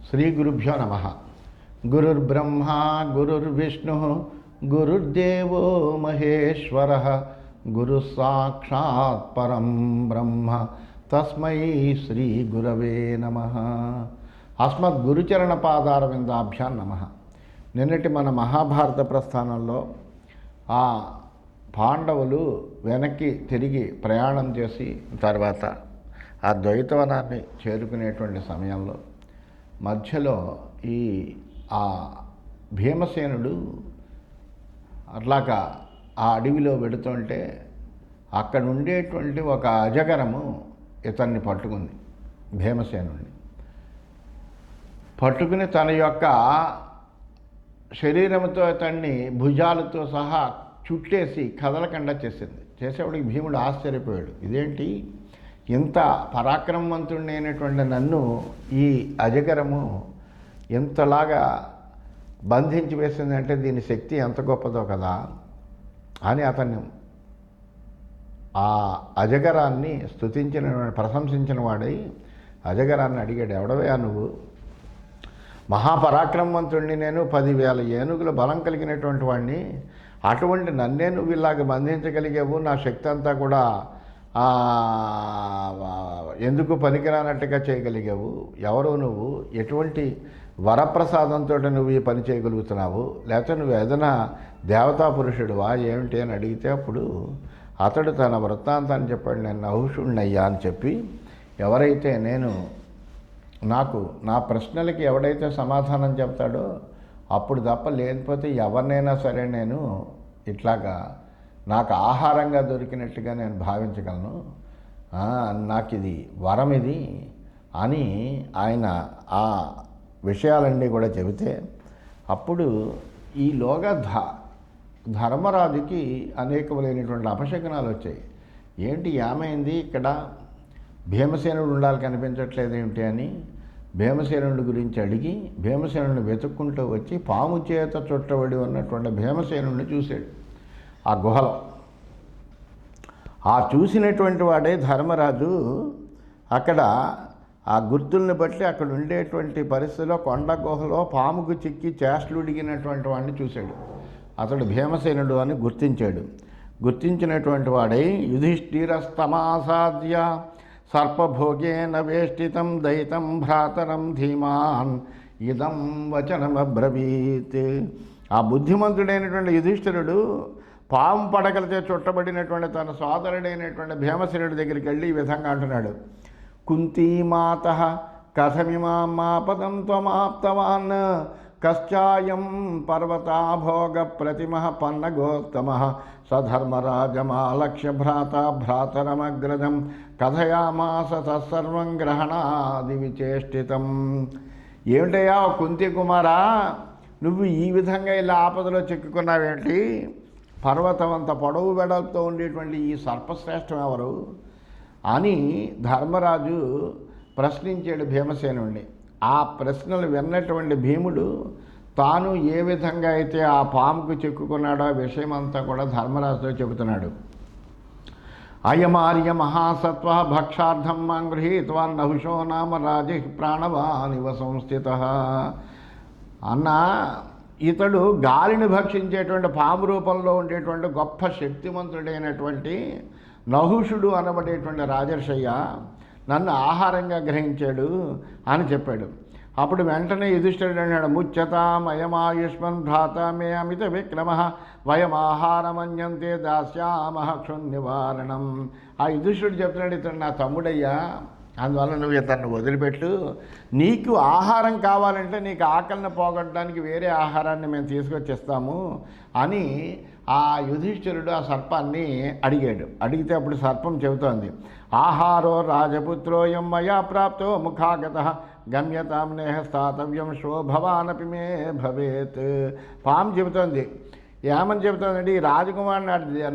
శ్రీ గురుభ్యో నమ. గురుర్బ్రహ్మ గురుర్విష్ణు గురుర్దేవో మహేశ్వర గురు సాక్షాత్ పరం బ్రహ్మ తస్మై శ్రీ గురవే నమ. అస్మద్ గురుచరణ పాదార విందాభ్యాం నమ. నిన్నటి మన మహాభారత ప్రస్థానంలో ఆ పాండవులు వెనక్కి తిరిగి ప్రయాణం చేసి తర్వాత ఆ ద్వైతవనాన్ని చేరుకునేటువంటి సమయంలో మధ్యలో ఆ భీమసేనుడు అట్లాగా ఆ అడవిలో వెడుతుంటే అక్కడ ఉండేటువంటి ఒక అజగరము ఇతన్ని పట్టుకుంది. భీమసేనుడిని పట్టుకుని తన యొక్క శరీరంతో ఇతన్ని భుజాలతో సహా చుట్టేసి కదలకుండా చేసేవాడికి భీముడు ఆశ్చర్యపోయాడు. ఇదేంటి ఇంత పరాక్రమవంతుడైనటువంటి నన్ను ఈ అజగరము ఎంతలాగా బంధించి వేసిందంటే దీని శక్తి ఎంత గొప్పదో కదా అని అతన్ని ఆ అజగరాన్ని ప్రశంసించిన వాడై అజగరాన్ని అడిగాడు, ఎవడవయా నువ్వు? మహాపరాక్రమవంతుడిని నేను, 10,000 ఏనుగుల బలం కలిగినటువంటి వాడిని. అటువంటి నన్నే నువ్వు ఇలాగ బంధించగలిగావు, నా శక్తి అంతా కూడా ఎందుకు పనికిరానట్టుగా చేయగలిగావు? ఎవరు నువ్వు? ఎటువంటి వరప్రసాదంతో నువ్వు ఈ పని చేయగలుగుతున్నావు? లేకపోతే నువ్వు ఏదైనా దేవతా పురుషుడువా ఏమిటి అని అడిగితే అప్పుడు అతడు తన వృత్తాంతాన్ని చెప్పాడు. నేను నహుషుణ్ణయ్యా అని చెప్పి, ఎవరైతే నా ప్రశ్నలకి ఎవడైతే సమాధానం చెప్తాడో అప్పుడు తప్ప లేకపోతే ఎవరినైనా సరే నేను ఇట్లాగా నాకు ఆహారంగా దొరికినట్టుగా నేను భావించగలను, నాకు ఇది వరం ఇది అని ఆయన ఆ విషయాలన్నీ కూడా చెబితే అప్పుడు ఈలోగా ధర్మరాజుకి అనేకములైనటువంటి అపశకునాలు వచ్చాయి. ఏంటి ఏమైంది ఇక్కడ? భీమసేనుడు ఉండాలి కనిపించట్లేదు ఏమిటి అని భీమసేనుడి గురించి అడిగి భీమసేనుడిని వెతుక్కుంటూ వచ్చి పాము చేత చుట్టబడి ఉన్నటువంటి భీమసేనుడిని చూశాడు ఆ గుహలో. ఆ చూసినటువంటి వాడే ధర్మరాజు అక్కడ ఆ గుర్తుల్ని బట్టి అక్కడ ఉండేటువంటి పరిస్థితిలో కొండ గుహలో పాముకు చిక్కి చేష్టలుడిగినటువంటి వాడిని చూశాడు. అతడు భీమసేనుడు అని గుర్తించాడు. గుర్తించినటువంటి వాడై యుధిష్ఠిరస్తమాసాద్య సర్పభోగేన వేష్టితం దయితం భ్రాతరం ధీమాన్ ఇదం వచనమబ్రవీత్. ఆ బుద్ధిమంతుడైనటువంటి యుధిష్ఠిరుడు పాము పడగలతో చుట్టబడినటువంటి తన సోదరుడైనటువంటి భీమసేనుడి దగ్గరికి వెళ్ళి ఈ విధంగా అంటున్నాడు, కుంతీమాత కథమిమాపదం త్వమాప్తవాన్ కశ్చాయం పర్వతాభోగ ప్రతిమ పన్నగోత్తమ సధర్మరాజమాలక్ష్య భ్రాతరమగ్రజం కథయామాస తత్సర్వం గ్రహణాది విచేష్టితం. ఏమిటయ్యా కుంతి కుమారా, నువ్వు ఈ విధంగా ఇలా ఆపదలో చిక్కుకున్నావేంటి? పర్వతం అంత పొడవు వెడల్పుతో ఉండేటువంటి ఈ సర్పశ్రేష్టం ఎవరు అని ధర్మరాజు ప్రశ్నించాడు భీమసేనుడిని. ఆ ప్రశ్నలు విన్నటువంటి భీముడు తాను ఏ విధంగా అయితే ఆ పాముకు చిక్కుకున్నాడో ఆ విషయం అంతా కూడా ధర్మరాజుతో చెబుతున్నాడు. అయమార్య మహాసత్వ భక్షార్థం మాం గృహీత్వాన్ నహుషో నామ రాజి ప్రాణవానివ సంస్థిత. అన్నా, ఇతడు గాలిని భక్షించేటువంటి పాము రూపంలో ఉండేటువంటి గొప్ప శక్తివంతుడైనటువంటి నహుషుడు అనబడేటువంటి రాజర్షయ్య నన్ను ఆహారంగా గ్రహించాడు అని చెప్పాడు. అప్పుడు వెంటనే యుధిష్ఠిరుడు అన్నాడు, ముచ్యతామయమాయుష్మన్ భ్రాత మే అమిత విక్రమ వయమాహారమన్యంతే దాస్యామహ క్షున్నివారణం. ఆ యుధిష్ఠిరుడు చెప్తున్నాడు, ఇతడు నా తమ్ముడయ్యా, అందువల్ల నువ్వు ఇతన్ని వదిలిపెట్టు. నీకు ఆహారం కావాలంటే నీకు ఆకలిని పోగొట్టడానికి వేరే ఆహారాన్ని మేము తీసుకొచ్చిస్తాము అని ఆ యుధిష్ఠిరుడు ఆ సర్పాన్ని అడిగాడు. అడిగితే అప్పుడు సర్పం చెబుతోంది, ఆహారో రాజపుత్రోయం మయా ప్రాప్తో ముఖాగత గమ్యతాం నేహ స్థాతవ్యం శోభవానపి మే భవేత్. పాము చెబుతోంది, ఏమని చెబుతోందండి, ఈ రాజకుమారుని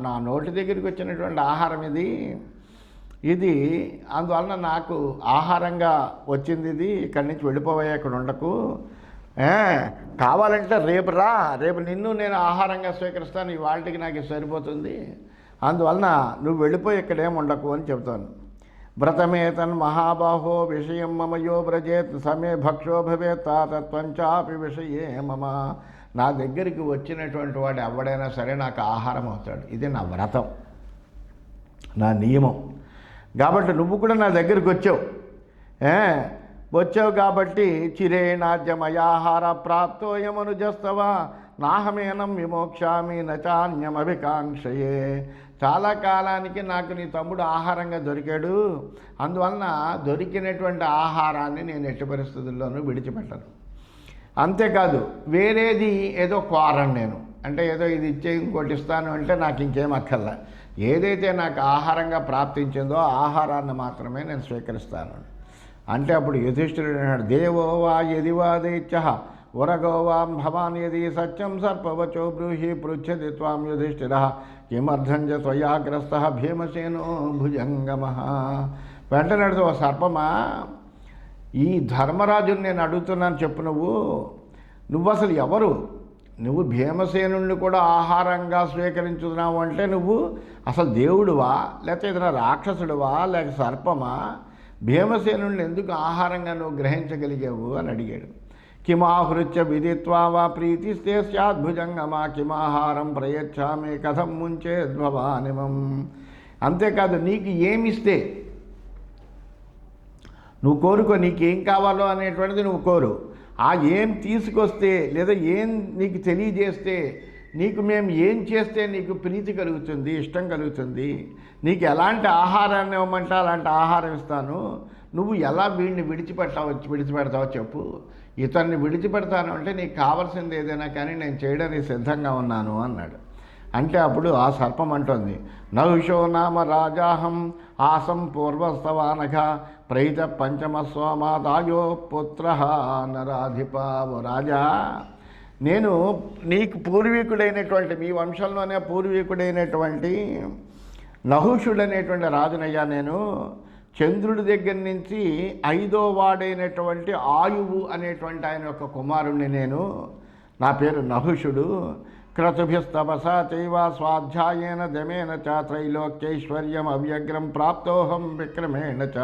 నా నోటి దగ్గరికి వచ్చినటువంటి ఆహారం ఇది అందువలన నాకు ఆహారంగా వచ్చింది, ఇది ఇక్కడి నుంచి వెళ్ళిపోయా, ఇక్కడ ఉండకు, కావాలంటే రేపు నిన్ను నేను ఆహారంగా స్వీకరిస్తాను, ఇవాళకి నాకు సరిపోతుంది, అందువలన నువ్వు వెళ్ళిపోయి ఇక్కడేం ఉండకు అని చెబుతాను. వ్రతమేతన్మహాబాహో విషయం మమ యో వ్రజేత్ సమే భక్షో భవేత్ తాతత్వంచాపి విషయే మమ. నా దగ్గరికి వచ్చినటువంటి వాడు ఎవడైనా సరే నాకు ఆహారం అవుతాడు. ఇది నా వ్రతం, నా నియమం. కాబట్టి నువ్వు కూడా నా దగ్గరికి వచ్చావు కాబట్టి చిరేణాద్యమయాహార ప్రాప్తోయమనుజస్తవ నాహమేనం విమోక్షామి నచాన్యమభికాంక్షయే. చాలా కాలానికి నాకు నీ తమ్ముడు ఆహారంగా దొరికాడు, అందువలన దొరికినటువంటి ఆహారాన్ని నేను ఎట్టి పరిస్థితుల్లోనూ విడిచిపెట్టను. అంతేకాదు వేరేది ఏదో కోరను నేను, అంటే ఏదో ఇది ఇచ్చే ఇంకోటి ఇస్తాను అంటే నాకు ఇంకేం అక్కర్లా. ఏదైతే నాకు ఆహారంగా ప్రాప్తించిందో ఆహారాన్ని మాత్రమే నేను స్వీకరిస్తాను అంటే అప్పుడు యుధిష్ఠిరుడు అన్నాడు, దేవో వా యది వా దైత్య ఉరగో వాం భవాన్ యది సత్యం సర్పవచో బ్రూహి పృచ్చతి త్వాం యుధిష్ఠిర కిమర్థం చ త్వయాగ్రస్త భీమసేనో భుజంగమ. వెంటనే ఓ సర్పమా, ఈ ధర్మరాజుని నేను అడుగుతున్నాను, చెప్పు నువ్వు అసలు ఎవరు? నువ్వు భీమసేనుణ్ణి కూడా ఆహారంగా స్వీకరించుతున్నావు అంటే నువ్వు అసలు దేవుడువా, లేకపోతే ఏదైనా రాక్షసుడువా, లేక సర్పమా? భీమసేనుణ్ణి ఎందుకు ఆహారంగా నువ్వు గ్రహించగలిగావు అని అడిగాడు. కిమాహృత్య విదిత్వా వా ప్రీతిస్తే స్యాద్భుజంగమా కిమాహారం ప్రయచ్ఛామి కథం ముంచేద్భవానిమం. అంతేకాదు నీకు ఏమిస్తే నువ్వు కోరుకో, నీకేం కావాలో అనేటువంటిది నువ్వు కోరు. ఆ ఏం తీసుకొస్తే లేదా ఏం నీకు తెలియజేస్తే నీకు మేము ఏం చేస్తే నీకు ప్రీతి కలుగుతుంది, ఇష్టం కలుగుతుంది, నీకు ఎలాంటి ఆహారాన్ని ఇవ్వమంటే అలాంటి ఆహారం ఇస్తాను. నువ్వు ఎలా వీడిని విడిచిపెడతావో చెప్పు. ఇతన్ని విడిచిపెడతాను అంటే నీకు కావాల్సింది ఏదైనా కానీ నేను చేయడానికి సిద్ధంగా ఉన్నాను అన్నాడు. అంటే అప్పుడు ఆ సర్పం అంటోంది, నహుషో నామ రాజాహం ఆసం పూర్వస్తవానఘ ప్రైత పంచమస్వమాదాయో పుత్ర నరాధిప. ఓ రాజా, నేను నీకు పూర్వీకుడైనటువంటి మీ వంశంలోనే పూర్వీకుడైనటువంటి నహుషుడనేటువంటి రాజునయ్యా. నేను చంద్రుడి దగ్గర నుంచి 5వ వాడైనటువంటి ఆయువు అనేటువంటి ఆయన యొక్క కుమారుణ్ణి నేను. నా పేరు నహుషుడు. క్రతుభిస్తపస చైవ స్వాధ్యాయేన దమేన చ త్రైలోక్యైశ్వర్యం అవ్యగ్రం ప్రాప్తోహం విక్రమేణ చ.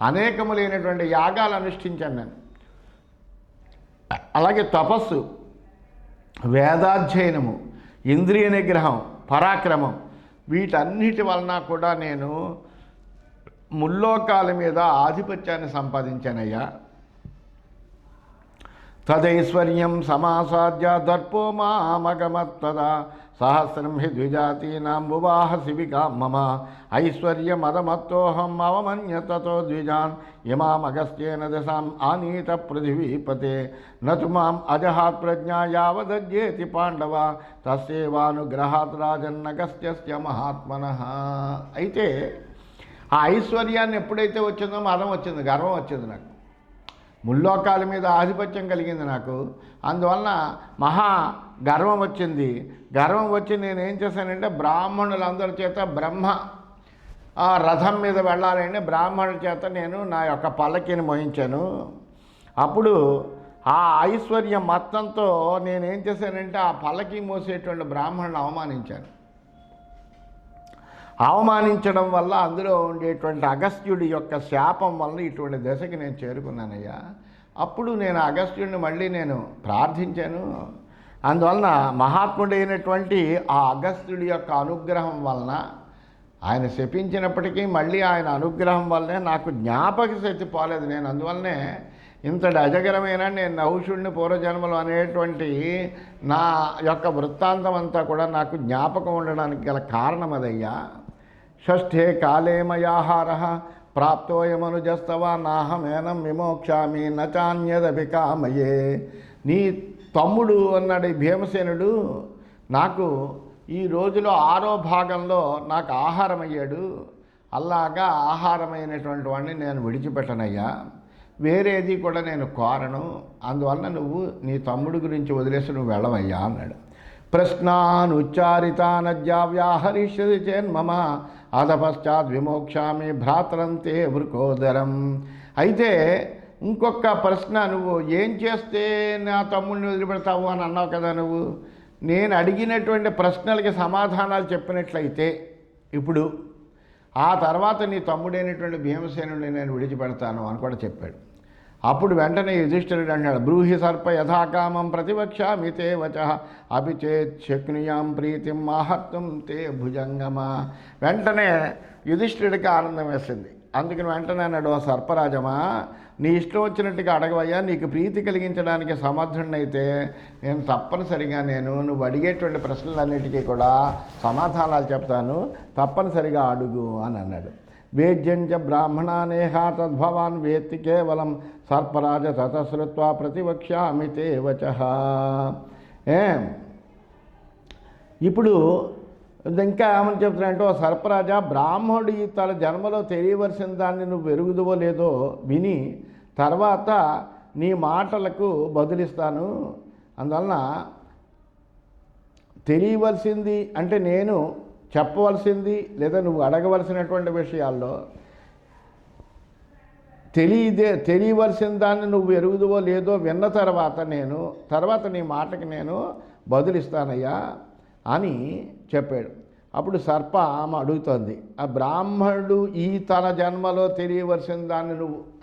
అనేకములైనటువంటి యాగాలు అనుష్ఠించాను నేను. అలాగే తపస్సు, వేదాధ్యయనము, ఇంద్రియ నిగ్రహం, పరాక్రమం, వీటన్నిటి వలన కూడా నేను ముల్లోకాల మీద ఆధిపత్యాన్ని సంపాదించానయ్యా. తదైశ్వర్యం సమాసాద్య దర్పో మామగమత్తదా సహస్రం హి ద్విజాతీనాం బువాహ శివికా మమ ఐశ్వర్యమదమత్తోహం అవమన్య తతో ద్విజాన్ ఇమామగస్త్యేన దశాం ఆనీత పృథివీపతే నతు మాం అజహాత్ ప్రజ్ఞా యావదజ్యేతి పాండవ తస్యేవానుగ్రహాత్ రాజన్నగస్త్యస్య మహాత్మనః. అయితే ఆ ఐశ్వర్యాన్ని ఎప్పుడైతే వచ్చిందో మదం వచ్చింది, గర్వం వచ్చింది. నాకు ముల్లోకాల మీద ఆధిపత్యం కలిగింది నాకు. అందువలన మహా గర్వం వచ్చింది. గర్వం వచ్చి నేనేం చేశానంటే బ్రాహ్మణులందరి చేత బ్రహ్మ రథం మీద వెళ్ళాలంటే బ్రాహ్మణుల చేత నేను నా యొక్క పల్లకిని మోయించాను. అప్పుడు ఆ ఐశ్వర్యం మొత్తంతో నేనేం చేశానంటే ఆ పల్లకి మోసేటువంటి బ్రాహ్మణులను అవమానించడం వల్ల అందులో ఉండేటువంటి అగస్త్యుడి యొక్క శాపం వల్ల ఇటువంటి దశకి నేను చేరుకున్నానయ్యా. అప్పుడు నేను అగస్త్యుడిని మళ్ళీ నేను ప్రార్థించాను. అందువలన మహాత్ముడైనటువంటి ఆ అగస్త్యుడి యొక్క అనుగ్రహం వలన, ఆయన శపించినప్పటికీ మళ్ళీ ఆయన అనుగ్రహం వల్లనే నాకు జ్ఞాపక శక్తి పోలేదు. నేను అందువల్లనే ఇంతటి అజగరమైన నేను నహుషుడిని పూర్వజన్మలు అనేటువంటి నా యొక్క వృత్తాంతం అంతా కూడా నాకు జ్ఞాపకం ఉండడానికి గల కారణం అదయ్యా. షష్ఠే కాలే మయాహార ప్రాప్తోయమనుజస్తవా నాహమేనం విమోక్షామి నచాన్యదపి కామయే. నీ తమ్ముడు అన్నాడు భీమసేనుడు, నాకు ఈ రోజులో 6వ భాగంలో నాకు ఆహారం అయ్యాడు. అలాగా ఆహారమైనటువంటి వాడిని నేను విడిచిపెట్టనయ్యా. వేరేది కూడా నేను కోరను. అందువల్ల నువ్వు నీ తమ్ముడు గురించి వదిలేసి నువ్వు వెళ్ళవయ్యా అన్నాడు. ప్రశ్నానుచ్చారితానద్యా వ్యాహరిష్యతి చేన్మమ అధపశ్చాత్ విమోక్షామి భ్రాతరంతే వృకోదరం. అయితే ఇంకొక ప్రశ్న, నువ్వు ఏం చేస్తే నా తమ్ముడిని వదిలిపెడతావు అని అన్నావు కదా. నువ్వు నేను అడిగినటువంటి ప్రశ్నలకి సమాధానాలు చెప్పినట్లయితే ఇప్పుడు ఆ తర్వాత నీ తమ్ముడైనటువంటి భీమసేనుడిని నేను విడిచిపెడతాను అని కూడా చెప్పాడు. అప్పుడు వెంటనే యుధిష్ఠిరుడు అన్నాడు, బ్రూహి సర్ప యథాకామం ప్రతివక్ష్యామి తే వచః అపి చేత్ శక్నుయాం ప్రీతిం మాహత్వం తే భుజంగమా. వెంటనే యుధిష్ఠిరుడికి ఆనందం వేసింది. అందుకని వెంటనే అన్నాడు, ఓ సర్పరాజమా, నీ ఇష్టం వచ్చినట్టుగా అడగవయ్యా, నీకు ప్రీతి కలిగించడానికి సమర్థుడినైతే నేను తప్పనిసరిగా నువ్వు అడిగేటువంటి ప్రశ్నలన్నిటికీ కూడా సమాధానాలు చెప్తాను, తప్పనిసరిగా అడుగు అని అన్నాడు. వేద్యంచ బ్రాహ్మణానేహ తద్భవాన్ వేత్తి కేవలం సర్పరాజ తతశ్రుత్వా ప్రతివక్ష్యామి తే వచః. ఇప్పుడు ఇంకా ఏమని చెప్తున్నాడంటే, ఓ సర్పరాజా, బ్రాహ్మణుడు తన జన్మలో తెలియవలసిన దాన్ని నువ్వు ఎరుగుదువో లేదో విని తర్వాత నీ మాటలకు బదులిస్తాను. అందువలన తెలియవలసింది అంటే నేను చెప్పవలసింది లేదా నువ్వు అడగవలసినటువంటి విషయాల్లో తెలియవలసిన దాన్ని నువ్వు ఎరుగుదువో లేదో విన్న తర్వాత నీ మాటకి నేను బదులిస్తానయ్యా అని చెప్పాడు. అప్పుడు సర్ప ఆమె అడుగుతోంది, ఆ బ్రాహ్మణుడు తన జన్మలో తెలియవలసిన దాన్ని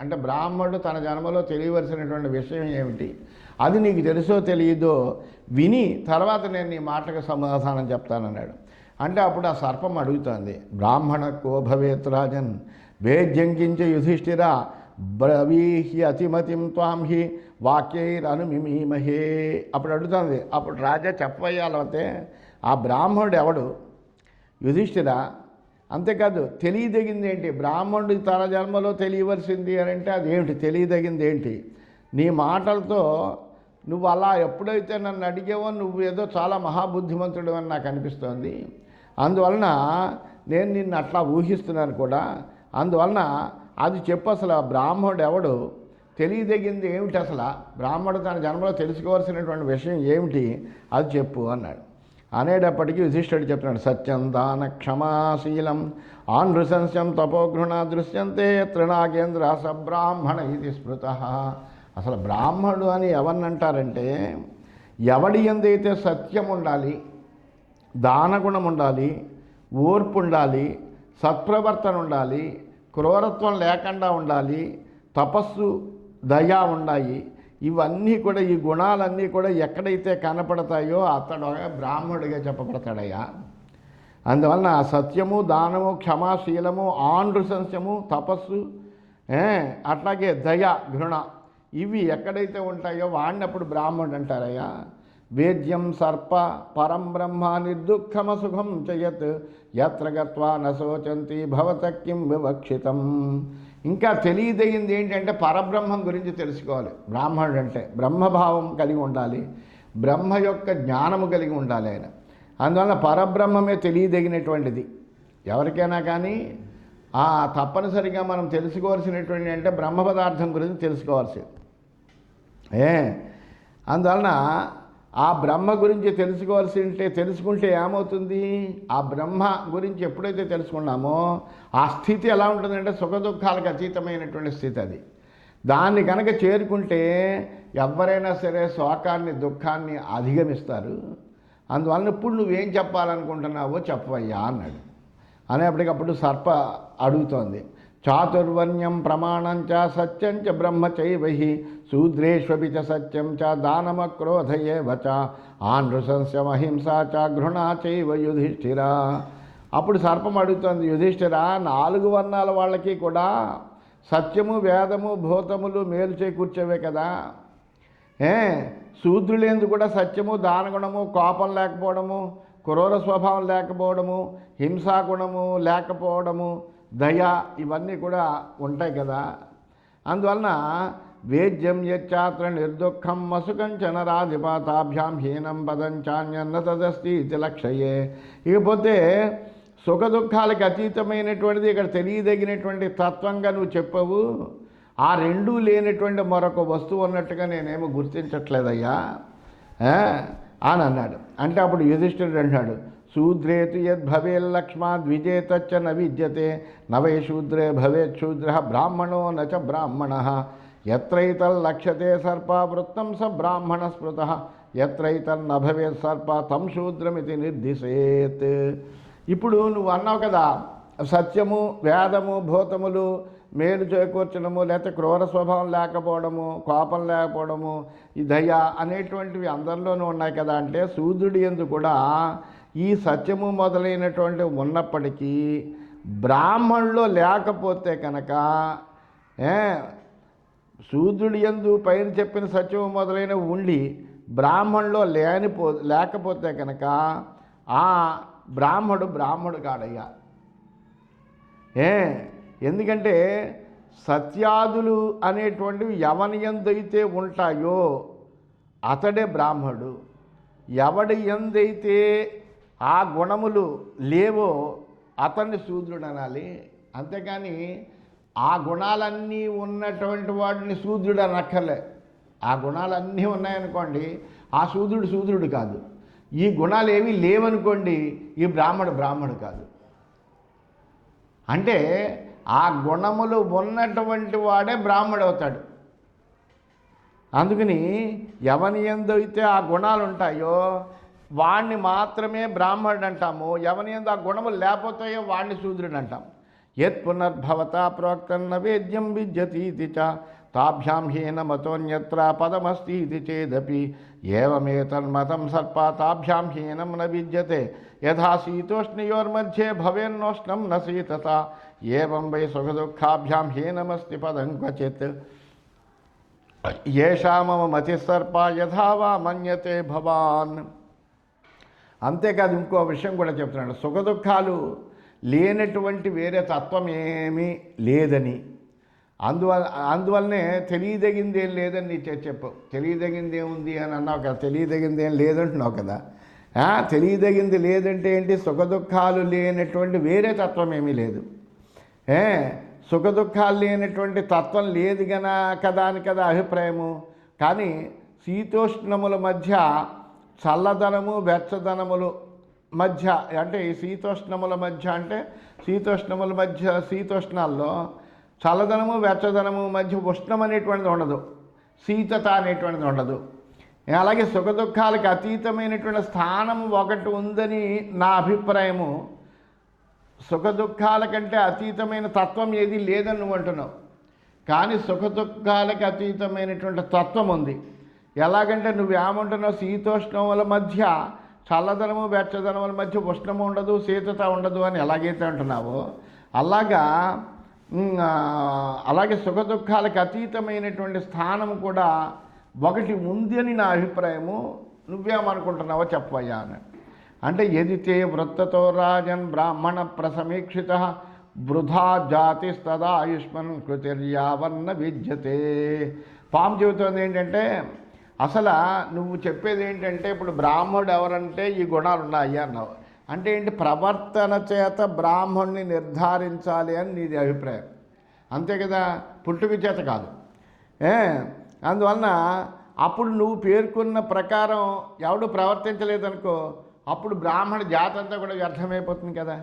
అంటే బ్రాహ్మణుడు తన జన్మలో తెలియవలసినటువంటి విషయం ఏమిటి, అది నీకు తెలుసో తెలియదో విని తర్వాత నేను నీ మాటకు సమాధానం చెప్తానన్నాడు. అంటే అప్పుడు ఆ సర్పం అడుగుతోంది, బ్రాహ్మణ కో భవేత్ రాజన్ వేద్యంకించ యుధిష్ఠిర బ్రవీహి అతిమతిం త్వాం హి వాక్యైరనుమిమీమహే. అప్పుడు అడుగుతుంది, అప్పుడు రాజా చెప్పయ్యాలంటే ఆ బ్రాహ్మణుడు ఎవడు యుధిష్ఠిర, అంతేకాదు తెలియదగింది ఏంటి, బ్రాహ్మణుడు తన జన్మలో తెలియవలసింది అని అంటే అదేమిటి, తెలియదగింది ఏంటి, నీ మాటలతో నువ్వు అలా ఎప్పుడైతే నన్ను అడిగావో నువ్వు ఏదో చాలా మహాబుద్ధిమంతుడు అని నాకు అనిపిస్తోంది. అందువలన నేను నిన్ను అట్లా ఊహిస్తున్నాను కూడా. అందువలన అది చెప్పు, అసలు ఆ బ్రాహ్మణుడు ఎవడు, తెలియదగింది ఏమిటి, అసలు బ్రాహ్మణుడు తన జన్మలో తెలుసుకోవాల్సినటువంటి విషయం ఏమిటి అది చెప్పు అన్నాడు. అనేటప్పటికీ యుధిష్ఠిరుడు చెప్తున్నాడు, సత్యం దాన క్షమాశీలం ఆనృశంస్యం తపోగృహణ దృశ్యంతే తృణాగేంద్ర సబ్రాహ్మణ ఇది స్మృత. అసలు బ్రాహ్మణుడు అని ఎవరినంటారంటే ఎవడి ఎందైతే సత్యం ఉండాలి, దానగుణం ఉండాలి, ఓర్పు ఉండాలి, సత్ప్రవర్తన ఉండాలి, క్రూరత్వం లేకుండా ఉండాలి, తపస్సు దయ ఉండాలి, ఇవన్నీ కూడా ఈ గుణాలన్నీ కూడా ఎక్కడైతే కనపడతాయో అతడు బ్రాహ్మణుడిగా చెప్పబడతాడయ్యా. అందువలన సత్యము, దానము, క్షమాశీలము, ఆనృశంస్యము, తపస్సు, అట్లాగే దయ, ఘృణ, ఇవి ఎక్కడైతే ఉంటాయో వాడిని అప్పుడు బ్రాహ్మణుడు అంటారయ్యా. వేద్యం సర్ప పరం బ్రహ్మ నిర్దుఃఖమసుఖం చయత్ యత్ర గత్వా నశోచంతి భవత కిం వివక్షితం. ఇంకా తెలియదగింది ఏంటంటే పరబ్రహ్మం గురించి తెలుసుకోవాలి. బ్రాహ్మణుడు అంటే బ్రహ్మభావం కలిగి ఉండాలి, బ్రహ్మ యొక్క జ్ఞానము కలిగి ఉండాలి ఆయన. అందువల్ల పరబ్రహ్మమే తెలియదగినటువంటిది ఎవరికైనా కానీ. తప్పనిసరిగా మనం తెలుసుకోవాల్సినటువంటి అంటే బ్రహ్మ పదార్థం గురించి తెలుసుకోవాల్సింది. అందువలన ఆ బ్రహ్మ గురించి తెలుసుకుంటే ఏమవుతుంది, ఆ బ్రహ్మ గురించి ఎప్పుడైతే తెలుసుకున్నామో ఆ స్థితి ఎలా ఉంటుందంటే సుఖ దుఃఖాలకు అతీతమైనటువంటి స్థితి అది. దాన్ని కనుక చేరుకుంటే ఎవరైనా సరే శోకాన్ని, దుఃఖాన్ని అధిగమిస్తారు. అందువలన ఇప్పుడు నువ్వేం చెప్పాలనుకుంటున్నావో చెప్పవయ్యా అన్నాడు. అనేప్పటికప్పుడు సర్ప అడుగుతోంది, చాతుర్వర్ణ్యం ప్రమాణం చ సత్యం చ బ్రహ్మ చైవహి శూద్రేష్వపి చ సత్యం చ దానమక్రోధయేవ చ ఆనృశంస్యమహింసా చ ఘృణా చైవ యుధిష్ఠిర. అప్పుడు సర్పం అడుగుతోంది, యుధిష్ఠిర, 4 వర్ణాల వాళ్ళకి కూడా సత్యము, వేదము, భూతములు మేలు చేకూర్చేవే కదా. శూద్రులేందు కూడా సత్యము, దానగుణము, కోపం లేకపోవడము, క్రూర స్వభావం లేకపోవడము, హింసాగుణము లేకపోవడము, దయ, ఇవన్నీ కూడా ఉంటాయి కదా. అందువలన వేద్యం యచ్చాత్ర నిర్దుఃఖం మసుకంచన రాధిపాతాభ్యాం హీనం పదం చాన్యన్న తదస్తి ఇది లక్ష్యయే. ఇకపోతే సుఖ దుఃఖాలకు అతీతమైనటువంటిది ఇక్కడ తెలియదగినటువంటి తత్వంగా నువ్వు చెప్పవు. ఆ రెండూ లేనటువంటి మరొక వస్తువు ఉన్నట్టుగా నేనేమో గుర్తించట్లేదయ్యా అని అన్నాడు. అంటే అప్పుడు యుధిష్ఠిరుడు అంటాడు, శూద్రేతు యద్భవేల్లక్ష్మా ద్విజేతచ్చ న విద్యతే నవై శూద్రే భవేత్ శూద్ర బ్రాహ్మణో నచ బ్రాహ్మణ ఎత్రైతల్లక్ష్యతే సర్ప వృత్తం స బ్రాహ్మణ స్మృత ఎత్రైతన్న భవేత్ సర్ప తం శూద్రమితి నిర్దిశేత్. ఇప్పుడు నువ్వు అన్నావు కదా, సత్యము, వేదము, భూతములు, మేలు చేకూర్చడము, లేకపోతే క్రూర స్వభావం లేకపోవడము, కోపం లేకపోవడము, ఈ దయ అనేటువంటివి అందరిలోనూ ఉన్నాయి కదా. అంటే శూద్రుడి యందు కూడా ఈ సత్యము మొదలైనటువంటి ఉన్నప్పటికీ బ్రాహ్మణులో లేకపోతే కనుక శూద్రుడి యందు పైన చెప్పిన సత్యము మొదలైనవి ఉండి బ్రాహ్మణులో లేకపోతే కనుక ఆ బ్రాహ్మడు కాడయ్యా. ఎందుకంటే సత్యాదులు అనేటువంటివి ఎవని యందైతే ఉంటాయో అతడే బ్రాహ్మడు. ఎవడి యందైతే ఆ గుణములు లేవో అతన్ని శూద్రుడు అనాలి. అంతేకాని ఆ గుణాలన్నీ ఉన్నటువంటి వాడిని శూద్రుడు అనక్కర్లే. ఆ గుణాలన్నీ ఉన్నాయనుకోండి, ఆ శూద్రుడు కాదు. ఈ గుణాలు ఏమీ లేవనుకోండి, ఈ బ్రాహ్మడు కాదు. అంటే ఆ గుణములు ఉన్నటువంటి వాడే బ్రాహ్మడు అవుతాడు. అందుకని ఎవని యందైతే ఆ గుణాలు ఉంటాయో వాణ్ణి మాత్రమే బ్రాహ్మణుడు అంటాము. ఎవని యందు ఆ గుణములు లేకపోతాయో వాణ్ణి శూద్రుడు అంటాం. యత్ పునర్భవతా ప్రోక్తం నవేద్యం విద్యతీతి చ తాభ్యాం హీనమతోన్యత్ర పదమస్తి చేదపి ఏవమేతన్మతం సర్ప తాభ్యాం హీనం న విద్యతే యథా శీతోష్ణయోర్మధ్యే భవేన్నోష్ణం న శీతత ఏవం వై సుఖదుఃఖాభ్యాం హీనమస్తి పదం క్వచిత్ ఏషా మమ మతిసర్ప యథా వా మన్యతే భవాన్. అంతేకాదు ఇంకో విషయం కూడా చెప్తున్నాడు. సుఖదుఖాలు లేనటువంటి వేరే తత్వం ఏమీ లేదని, అందువల్లనే తెలియదగింది ఏం లేదని నీ చెప్పు. తెలియదగింది ఏముంది అని అన్నావు కదా, తెలియదగింది ఏం లేదంటున్నావు కదా. తెలియదగింది లేదంటే ఏంటి? సుఖదుఖాలు లేనటువంటి వేరే తత్వం ఏమీ లేదు. సుఖదుఖాలు లేనటువంటి తత్వం లేదు కదా అని కదా అభిప్రాయము. కానీ శీతోష్ణముల మధ్య చల్లదనము, వెచ్చదనములు మధ్య, అంటే ఈ శీతోష్ణముల మధ్య అంటే శీతోష్ణాల్లో చల్లదనము, వెచ్చదనము మధ్య ఉష్ణం అనేటువంటిది ఉండదు, శీతత అనేటువంటిది ఉండదు. అలాగే సుఖదుఖాలకు అతీతమైనటువంటి స్థానం ఒకటి ఉందని నా అభిప్రాయము. సుఖదుఖాల కంటే అతీతమైన తత్వం ఏది లేదని నువ్వు అంటున్నావు. కానీ సుఖదుఖాలకు అతీతమైనటువంటి తత్వం ఉంది. ఎలాగంటే నువ్వేమంటున్నావు? శీతోష్ణముల మధ్య చల్లదనము, వెచ్చదనముల మధ్య ఉష్ణము ఉండదు, శీతత ఉండదు అని ఎలాగైతే అంటున్నావో అలాగే సుఖదుఖాలకు అతీతమైనటువంటి స్థానం కూడా ఒకటి ఉంది అని నా అభిప్రాయము. నువ్వేమనుకుంటున్నావో చెప్పయ్యా అని. అంటే ఎదితే వృత్తతో రాజన్ బ్రాహ్మణ ప్రసమీక్షిత వృధా జాతిస్తదా ఆయుష్మన్ కృతిర్యావన్న విద్యతే. పాము చెబుతోంది ఏంటంటే, అసలు నువ్వు చెప్పేది ఏంటంటే, ఇప్పుడు బ్రాహ్మణుడు ఎవరంటే ఈ గుణాలు ఉన్నాయి అన్నావు. అంటే ఏంటి? ప్రవర్తన చేత బ్రాహ్మణుని నిర్ధారించాలి అని నీది అభిప్రాయం, అంతే కదా, పుట్టుక చేత కాదు. అందువలన అప్పుడు నువ్వు పేర్కొన్న ప్రకారం ఎవడు ప్రవర్తించలేదనుకో, అప్పుడు బ్రాహ్మణ జాతి అంతా కూడా వ్యర్థమైపోతుంది కదా.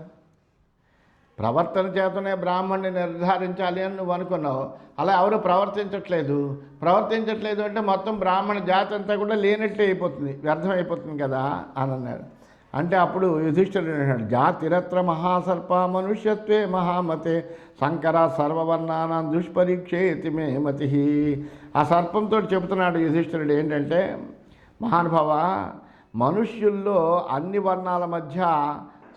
ప్రవర్తన చేతనే బ్రాహ్మణ్ణి నిర్ధారించాలి అని నువ్వు అనుకున్నావు. అలా ఎవరు ప్రవర్తించట్లేదు అంటే మొత్తం బ్రాహ్మణ జాతి అంతా కూడా లేనట్టే అయిపోతుంది, వ్యర్థమైపోతుంది కదా అని అన్నాడు. అంటే అప్పుడు యుధిష్ఠిరుడు అన్నాడు, జాతిరత్ర మహాసర్ప మనుష్యత్వే మహామతే శంకర సర్వవర్ణానాం దుష్పరీక్షేతి మే మతి. ఆ సర్పంతో చెబుతున్నాడు యుధిష్ఠిరుడు ఏంటంటే, మహానుభావ, మనుష్యుల్లో అన్ని వర్ణాల మధ్య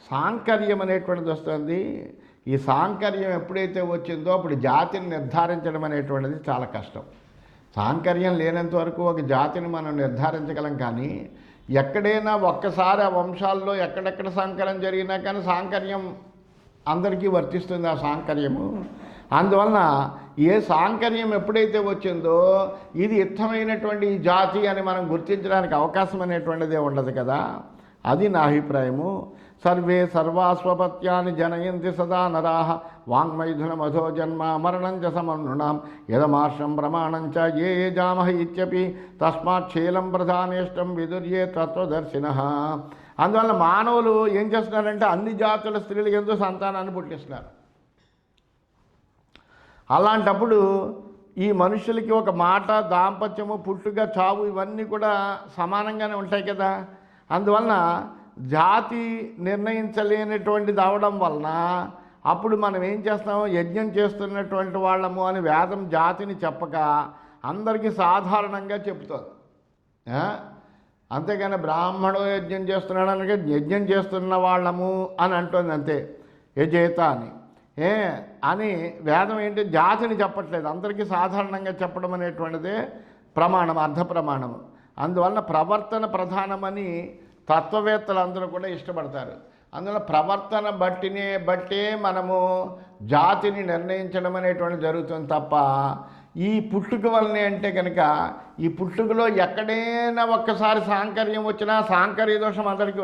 సాంకర్యం అనేటువంటిది వస్తుంది. ఈ సాంకర్యం ఎప్పుడైతే వచ్చిందో అప్పుడు జాతిని నిర్ధారించడం అనేటువంటిది చాలా కష్టం. సాంకర్యం లేనంత వరకు ఒక జాతిని మనం నిర్ధారించగలం. కానీ ఎక్కడైనా ఒక్కసారి ఆ వంశాల్లో ఎక్కడెక్కడ సాంకర్యం జరిగినా కానీ సాంకర్యం అందరికీ వర్తిస్తుంది ఆ సాంకర్యము. అందువలన ఏ సాంకర్యం ఎప్పుడైతే వచ్చిందో ఇది యుద్ధమైనటువంటి ఈ జాతి అని మనం గుర్తించడానికి అవకాశం అనేటువంటిదే ఉండదు కదా. అది నా అభిప్రాయము. సర్వే సర్వాస్వపత్యాన్ని జనయంతి సదా నరాః వాంగ్మైథునమధో జన్మ మరణంచ సమనృణాం యదమార్షం ప్రమాణంచ ఏ జామహ ఇత్యపి తస్మాత్ శీలం ప్రధానేష్టం విదుర్యే తత్వదర్శినః. అందువల్ల మానవులు ఏం చేస్తున్నారంటే అన్ని జాతుల స్త్రీలు ఎంతో సంతానాన్ని పుట్టిస్తున్నారు. అలాంటప్పుడు ఈ మనుషులకి ఒక మాట, దాంపత్యము, పుట్టుక, చావు ఇవన్నీ కూడా సమానంగానే ఉంటాయి కదా. అందువలన జాతి నిర్ణయించలేనటువంటిది అవడం వలన అప్పుడు మనం ఏం చేస్తాము, యజ్ఞం చేస్తున్నటువంటి వాళ్ళము అని వేదం జాతిని చెప్పక అందరికీ సాధారణంగా చెప్తుంది. అంతేగాని బ్రాహ్మణుడు యజ్ఞం చేస్తున్నాడు అనగా యజ్ఞం చేస్తున్న వాళ్ళము అని అంటుంది అంతే, యజేత అని. అని వేదం ఏంటి, జాతిని చెప్పట్లేదు, అందరికీ సాధారణంగా చెప్పడం అనేటువంటిదే ప్రమాణం, అర్ధ ప్రమాణము. అందువలన ప్రవర్తన ప్రధానమని తత్వవేత్తలు అందరూ కూడా ఇష్టపడతారు. అందువల్ల ప్రవర్తన బట్టే మనము జాతిని నిర్ణయించడం అనేటువంటి జరుగుతుంది తప్ప ఈ పుట్టుక వల్లనే అంటే కనుక ఈ పుట్టుకలో ఎక్కడైనా ఒక్కసారి సాంకర్యం వచ్చినా సాంకర్య దోషం అందరికీ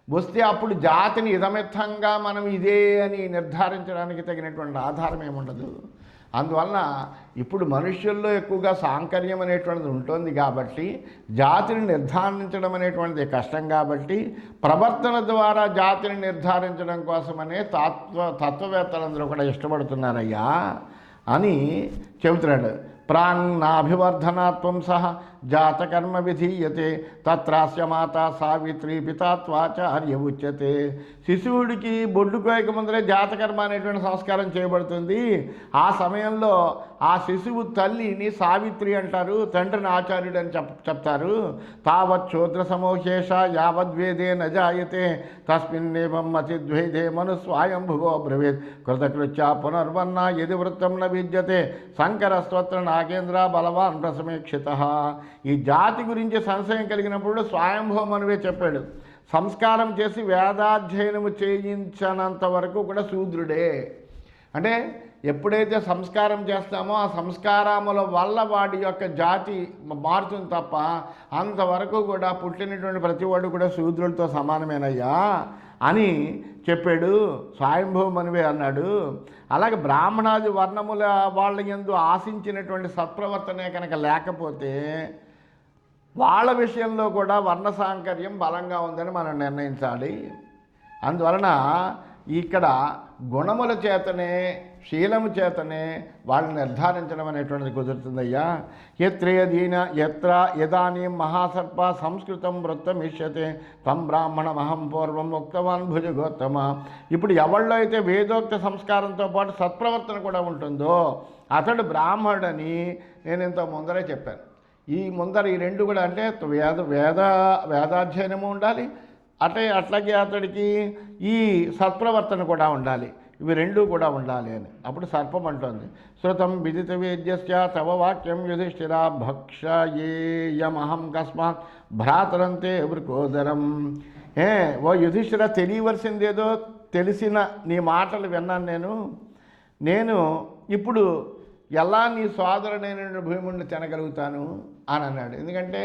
వస్తే అప్పుడు జాతిని ఇదమిత్తంగా మనం ఇదే అని నిర్ధారించడానికి తగినటువంటి ఆధారం ఏముండదు. అందువలన ఇప్పుడు మనుష్యుల్లో ఎక్కువగా సాంకర్యం అనేటువంటిది ఉంటుంది కాబట్టి జాతిని నిర్ధారించడం అనేటువంటిది కష్టం కాబట్టి ప్రవర్తన ద్వారా జాతిని నిర్ధారించడం కోసమనే తత్వవేత్తలందరూ కూడా ఇష్టపడుతున్నారయ్యా అని చెబుతున్నాడు. ప్రాణాభివర్ధనాత్వం సహ జాతకర్మ విధీయతే తత్రాస్య మాత సావిత్రి పితాత్వాచార్య ఉచ్యతే. శిశువుడికి బొడ్డు కోయక ముందరే జాతకర్మ అనేటువంటి సంస్కారం చేయబడుతుంది. ఆ సమయంలో ఆ శిశువు తల్లిని సావిత్రి అంటారు, తండ్రిని ఆచార్యుడు అని చెప్తారు. తావత్ శూద్ర సమోహేష యావద్వేదే నజాయతే తస్మిన్నేవం అతిద్వైదే మను స్వయంభువో బ్రవీత్ కృతకృత్య పునర్వన్న యది వృత్తం న విద్యతే శంకర స్తోత్ర నాగేంద్ర బలవాన్ ప్రసమీక్షిత. ఈ జాతి గురించి సంశయం కలిగినప్పుడు స్వయంభవ మనువే చెప్పాడు, సంస్కారం చేసి వేదాధ్యయనము చేయించనంత వరకు కూడా శూద్రుడే. అంటే ఎప్పుడైతే సంస్కారం చేస్తామో ఆ సంస్కారముల వల్ల వాడి యొక్క జాతి మారుతుంది తప్ప అంతవరకు కూడా పుట్టినటువంటి ప్రతివాడు కూడా శూద్రులతో సమానమేనయ్యా అని చెప్పాడు. స్వయంభవ మనువే అన్నాడు. అలాగే బ్రాహ్మణాది వర్ణముల వాళ్ళ యందు ఆశించినటువంటి సత్ప్రవర్తనే కనుక లేకపోతే వాళ్ళ విషయంలో కూడా వర్ణ సాంకర్యం బలంగా ఉందని మనం నిర్ణయించాలి. అందువలన ఇక్కడ గుణముల చేతనే శీలము చేతనే వాళ్ళని నిర్ధారించడం అనేటువంటిది కుదురుతుందయ్యా. ఎత్ర యదానీం మహాసర్ప సంస్కృతం వృత్తమిష్యతే తం బ్రాహ్మణమహం పూర్వం ఉక్తవాన్ భుజగోత్తమ. ఇప్పుడు ఎవళ్ళో అయితే వేదోక్త సంస్కారంతో పాటు సత్ప్రవర్తన కూడా ఉంటుందో అతడు బ్రాహ్మణుడని నేను ఇంత ముందరే చెప్పాను. ఈ రెండు కూడా అంటే వేదాధ్యయనము ఉండాలి, అట్లాగే అతడికి ఈ సత్ప్రవర్తన కూడా ఉండాలి. ఇవి రెండూ కూడా ఉండాలి అని అప్పుడు సర్పం అంటుంది, శృతం విదిత వేద్యస్య తవ వాక్యం యుధిష్ఠిరా భక్షయేయమహం కస్మాత్ భ్రాతరంతే వృకోదరం. ఓ యుధిష్ఠిర, తెలియవలసిందేదో తెలిసిన నీ మాటలు విన్నాను నేను ఇప్పుడు ఎలా నీ సోదరుడైన భీముడిని తినగలుగుతాను అని అన్నాడు. ఎందుకంటే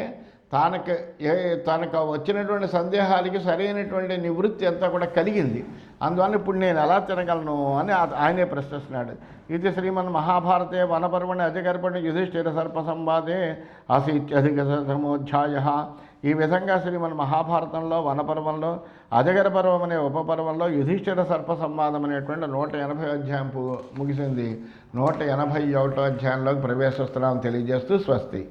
తనకు వచ్చినటువంటి సందేహాలకి సరైనటువంటి నివృత్తి అంతా కూడా కలిగింది. అందువల్ల ఇప్పుడు నేను ఎలా తినగలను అని ఆయనే ప్రశ్నిస్తున్నాడు. ఇది శ్రీమన్ మహాభారతే వనపర్వణి అజగర్భణి యుధిష్ఠిర సర్ప సంవాదే అసీత్యధిక సమోధ్యాయ. ఈ విధంగా శ్రీమన్ మహాభారతంలో వనపర్వంలో అజగర పర్వం అనే ఉపపర్వంలో యుధిష్ఠిర సర్ప సంవాదం అనేటువంటి 180 అధ్యాయం ముగిసింది. 181 అధ్యాయంలోకి ప్రవేశిస్తున్నామని తెలియజేస్తూ స్వస్తి.